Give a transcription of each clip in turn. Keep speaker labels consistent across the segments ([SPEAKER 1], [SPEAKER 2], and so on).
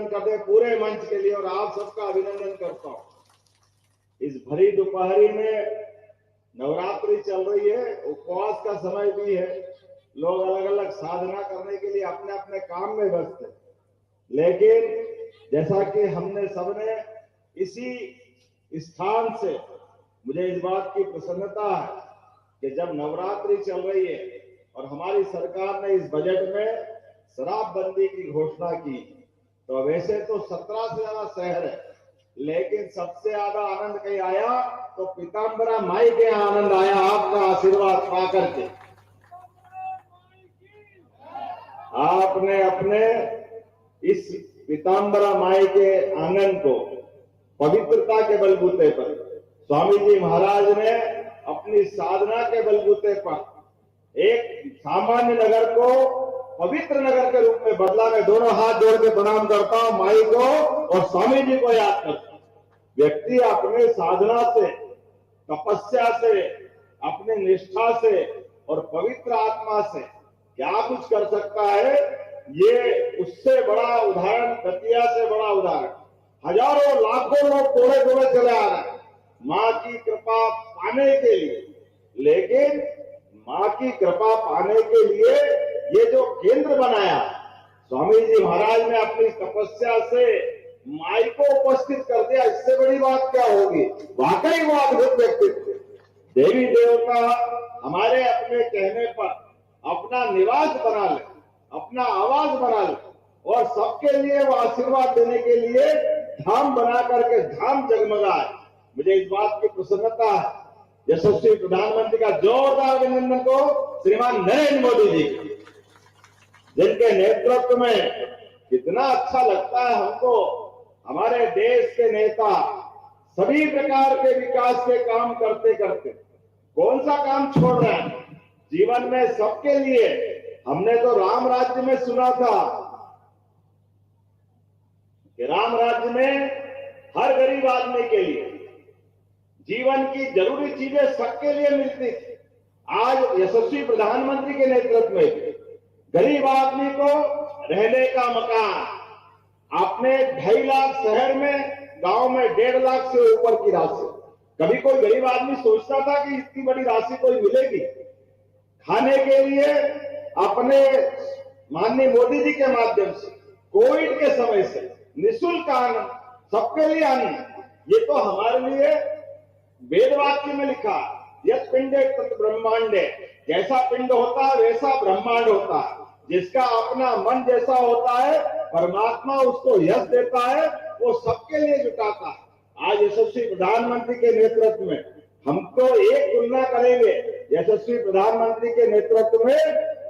[SPEAKER 1] करते पूरे मंच के लिए और आप सबका अभिनंदन करता हूं। इस भरी दोपहरी में नवरात्रि चल रही है, उपवास का समय भी है, लोग अलग अलग साधना करने के लिए अपने अपने काम में व्यस्त हैं। लेकिन जैसा कि हमने सबने इसी स्थान से, मुझे इस बात की प्रसन्नता है कि जब नवरात्रि चल रही है और हमारी सरकार ने इस बजट में शराबबंदी की घोषणा की, तो वैसे तो 17 से ज्यादा शहर है, लेकिन सबसे ज्यादा आनंद कहीं आया तो पीताम्बरा माई के आनंद आया, आपका आशीर्वाद पाकर के। आपने अपने इस पीताम्बरा माई के आनंद को पवित्रता के बलबूते पर, स्वामी जी महाराज ने अपनी साधना के बलबूते पर एक सामान्य नगर को पवित्र नगर के रूप में बदला। मैं दोनों हाथ जोड़ के प्रणाम करता हूं माई को और स्वामी जी को याद करता हूं। व्यक्ति अपने साधना से, तपस्या से, अपने निष्ठा से और पवित्र आत्मा से क्या कुछ कर सकता है, ये उससे बड़ा उदाहरण, दतिया से बड़ा उदाहरण हजारों लाखों लोग तोड़े तोड़े चले आ रहे हैं मां की कृपा पाने के लिए। लेकिन मां की कृपा पाने के लिए ये जो केंद्र बनाया स्वामी जी महाराज ने अपनी तपस्या से माई को उपस्थित कर दिया, इससे बड़ी बात क्या होगी। वाकई वो अद्भुत व्यक्तित्व, देवी देवता हमारे अपने कहने पर अपना निवास बना ले, अपना आवास बना ले और सबके लिए वो आशीर्वाद देने के लिए धाम बना करके धाम जगमगाए। मुझे इस बात की प्रसन्नता है। यशस्वी प्रधानमंत्री का जोरदार अभिनंदन को श्रीमान नरेंद्र मोदी जी, जिनके नेतृत्व में कितना अच्छा लगता है हमको। हमारे देश के नेता सभी प्रकार के विकास के काम करते करते कौन सा काम छोड़ रहे हैं जीवन में सबके लिए। हमने तो राम राज्य में सुना था कि राम राज्य में हर गरीब आदमी के लिए जीवन की जरूरी चीजें सबके लिए मिलती थी। आज यशस्वी प्रधानमंत्री के नेतृत्व में गरीब आदमी को रहने का मकान, अपने 2.5 लाख शहर में, गांव में 1.5 लाख से ऊपर की राशि। कभी कोई गरीब आदमी सोचता था कि इतनी बड़ी राशि कोई मिलेगी। खाने के लिए अपने माननीय मोदी जी के माध्यम से कोविड के समय से निःशुल्क अन्न, सबके लिए अन्न। ये तो हमारे लिए वेद वाक्य में लिखा, यत् पिंडे तत् ब्रह्मांडे, जैसा पिंड होता है वैसा ब्रह्मांड होता है। जिसका अपना मन जैसा होता है परमात्मा उसको यश देता है, वो सबके लिए जुटाता है। आज यशस्वी प्रधानमंत्री के नेतृत्व में हमको एक तुलना करेंगे यशस्वी प्रधानमंत्री के नेतृत्व में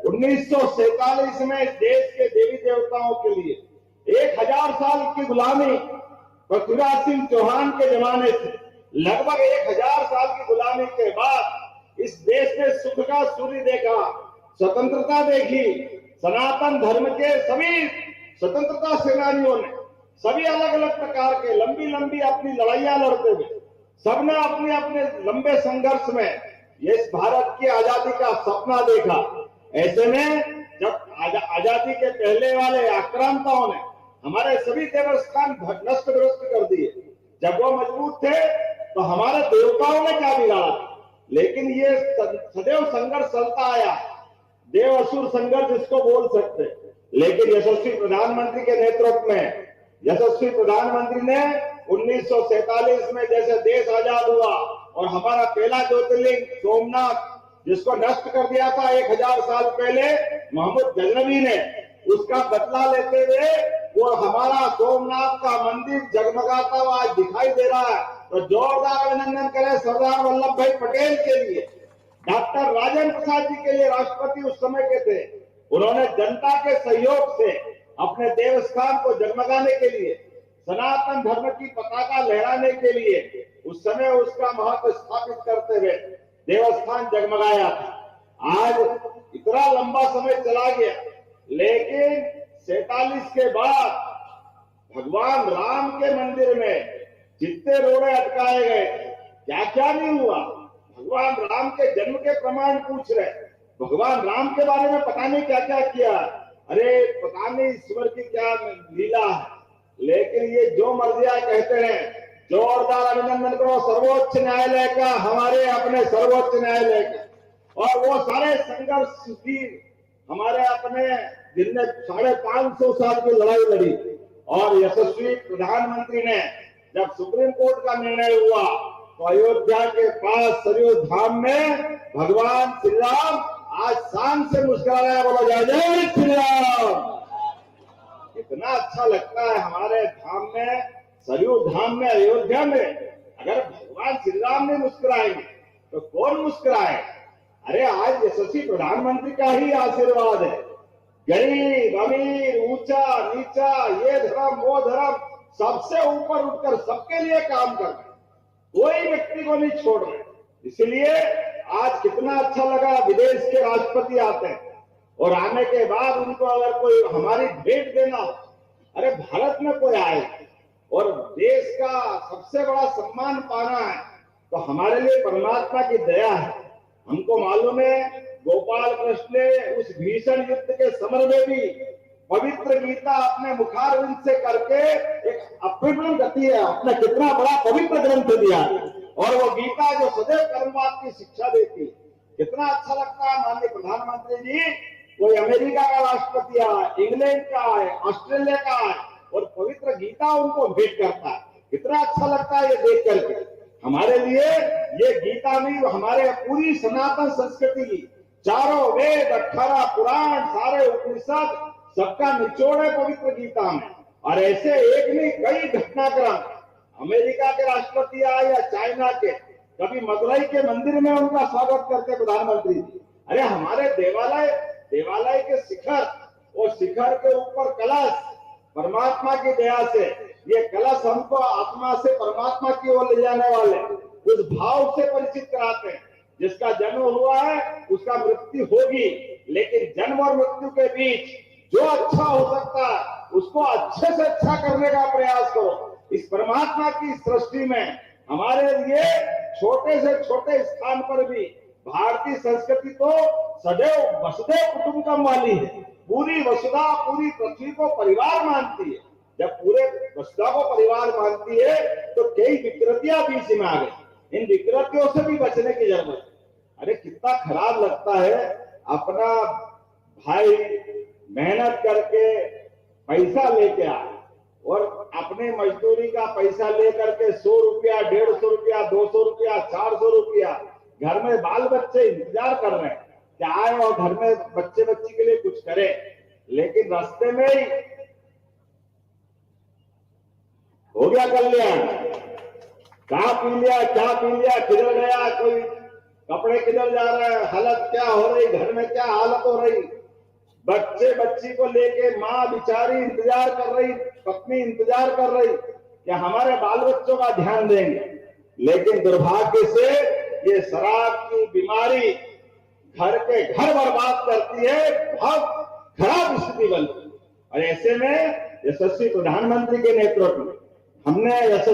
[SPEAKER 1] 1947 में देश के देवी देवताओं के लिए 1000 साल की गुलामी पृथ्वीराज सिंह चौहान के जमाने से लगभग 1000 साल की गुलामी के बाद इस देश ने सुख का सूर्य देखा, स्वतंत्रता देखी। सनातन धर्म के सभी स्वतंत्रता सेनानियों ने सभी अलग अलग प्रकार के लंबी लंबी अपनी लड़ाइयां लड़ते हुए सबने अपने अपने लंबे संघर्ष में इस भारत की आजादी का सपना देखा। ऐसे में जब आजादी के पहले वाले आक्रांताओं ने हमारे सभी देवस्थान नष्ट ध्वस्त कर दिए, जब वो मजबूत थे तो हमारे देवताओं ने क्या बिगाड़ा। लेकिन ये सदैव संघर्ष चलता आया, देव असुर संघर्ष इसको बोल सकते। लेकिन यशस्वी प्रधानमंत्री के नेतृत्व में यशस्वी प्रधानमंत्री ने 1947 में जैसे देश आजाद हुआ और हमारा पहला ज्योतिर्लिंग सोमनाथ जिसको नष्ट कर दिया था 1000 साल पहले मोहम्मद गजनवी ने, उसका बदला लेते हुए वो हमारा सोमनाथ का मंदिर जगमगाता हुआ आज दिखाई दे रहा है। तो जोरदार अभिनंदन करें सरदार वल्लभ भाई पटेल के लिए, डॉक्टर राजेंद्र प्रसाद जी के लिए, राष्ट्रपति उस समय के थे। उन्होंने जनता के सहयोग से अपने देवस्थान को जगमगाने के लिए, सनातन धर्म की पताका लहराने के लिए उस समय उसका महत्व स्थापित करते हुए देवस्थान जगमगाया था। आज इतना लंबा समय चला गया, लेकिन 47 के बाद भगवान राम के मंदिर में जितने रोड़े अटकाए गए, क्या क्या नहीं हुआ। भगवान राम के जन्म के प्रमाण पूछ रहे, भगवान राम के बारे में पता नहीं क्या क्या किया। अरे पता नहीं ईश्वर की क्या लीला है। लेकिन ये जो मर्जिया कहते हैं, जोरदार अभिनंदन करो सर्वोच्च न्यायालय का, हमारे अपने सर्वोच्च न्यायालय का, और वो सारे संघर्षशील हमारे अपने जिनने 550 साल की लड़ाई लड़ी, और यशस्वी प्रधानमंत्री ने जब सुप्रीम कोर्ट का निर्णय हुआ तो अयोध्या के पास सरयू धाम में भगवान श्री राम आज शान से मुस्कुरा रहे हैं। बोलो जय जय श्री राम। कितना अच्छा लगता है हमारे धाम में, सरयू धाम में, अयोध्या में अगर भगवान श्री राम नहीं मुस्कुराएंगे तो कौन मुस्कुराए। अरे आज यशस्वी प्रधानमंत्री का ही आशीर्वाद है। गरीब अमीर, ऊंचा नीचा, ये धर्म वो धर्म, सबसे ऊपर उठकर सबके लिए काम कर रहे, कोई व्यक्ति को नहीं छोड़ रहे। इसलिए आज कितना अच्छा लगा, विदेश के राष्ट्रपति आते हैं और आने के बाद उनको अगर कोई हमारी भेंट देना हो, अरे भारत में कोई आए और देश का सबसे बड़ा सम्मान पाना है तो हमारे लिए परमात्मा की दया है। हमको मालूम है गोपाल कृष्ण ने उस भीषण युद्ध के समर में भी पवित्र गीता अपने मुखारविंद से करके एक अप्रतिम गति है, अपना कितना बड़ा पवित्र ग्रंथ दिया, और वो गीता जो सदैव कर्मवाद की शिक्षा देती, कितना अच्छा लगता है। माननीय प्रधानमंत्री जी, कोई अमेरिका का राष्ट्रपति आए, इंग्लैंड का आए, ऑस्ट्रेलिया का आए और पवित्र गीता उनको भेंट करता है, कितना अच्छा लगता है ये देख करके। हमारे लिए ये गीता नहीं, हमारे पूरी सनातन संस्कृति की चारों वेद, 18 पुराण, सारे उपनिषद, सबका निचोड़ है पवित्र गीता में। और ऐसे एक नहीं कई घटनाक्रम, अमेरिका के राष्ट्रपति आए या चाइना के, कभी मदुरई के मंदिर में उनका स्वागत करते प्रधानमंत्री जी। अरे हमारे देवालय के शिखर, और शिखर के ऊपर कलश, परमात्मा की दया से ये कलश हमको आत्मा से परमात्मा की ओर ले जाने वाले उस भाव से परिचित कराते हैं। जिसका जन्म हुआ है उसका मृत्यु होगी, लेकिन जन्म और मृत्यु के बीच जो अच्छा हो सकता है उसको अच्छे से अच्छा करने का प्रयास करो। इस परमात्मा की सृष्टि में हमारे लिए छोटे से छोटे स्थान पर भी भारतीय संस्कृति तो सदैव वसुधैव कुटुंबकम वाली है। पूरी वसुधा, पूरी पृथ्वी को परिवार मानती है। जब पूरे वसुधा को परिवार मानती है तो कई विकृतियां बीच में आ गई, इन विकृतियों से भी बचने की जरूरत है। अरे कितना खराब लगता है, अपना भाई मेहनत करके पैसा लेके आए और अपने मजदूरी का पैसा लेकर के 100 रुपया, 150 रुपया, 200 रुपया, 400 रुपया, घर में बाल बच्चे इंतजार कर रहे हैं कि आए और घर में बच्चे बच्ची के लिए कुछ करे, लेकिन रास्ते में ही हो गया कल्याण, क्या पी लिया, किधर गया, कोई कपड़े किधर जा रहे हैं, हालत क्या हो रही, घर में क्या हालत हो रही, बच्चे बच्ची को लेके माँ बिचारी इंतजार कर रही, पत्नी इंतजार कर रही कि हमारे बाल बच्चों का ध्यान देंगे। लेकिन दुर्भाग्य से ये शराब की बीमारी घर के घर बर्बाद करती है, बहुत खराब स्थिति बनती है। और ऐसे में यशस्वी प्रधानमंत्री के नेतृत्व में हमने यशस्वी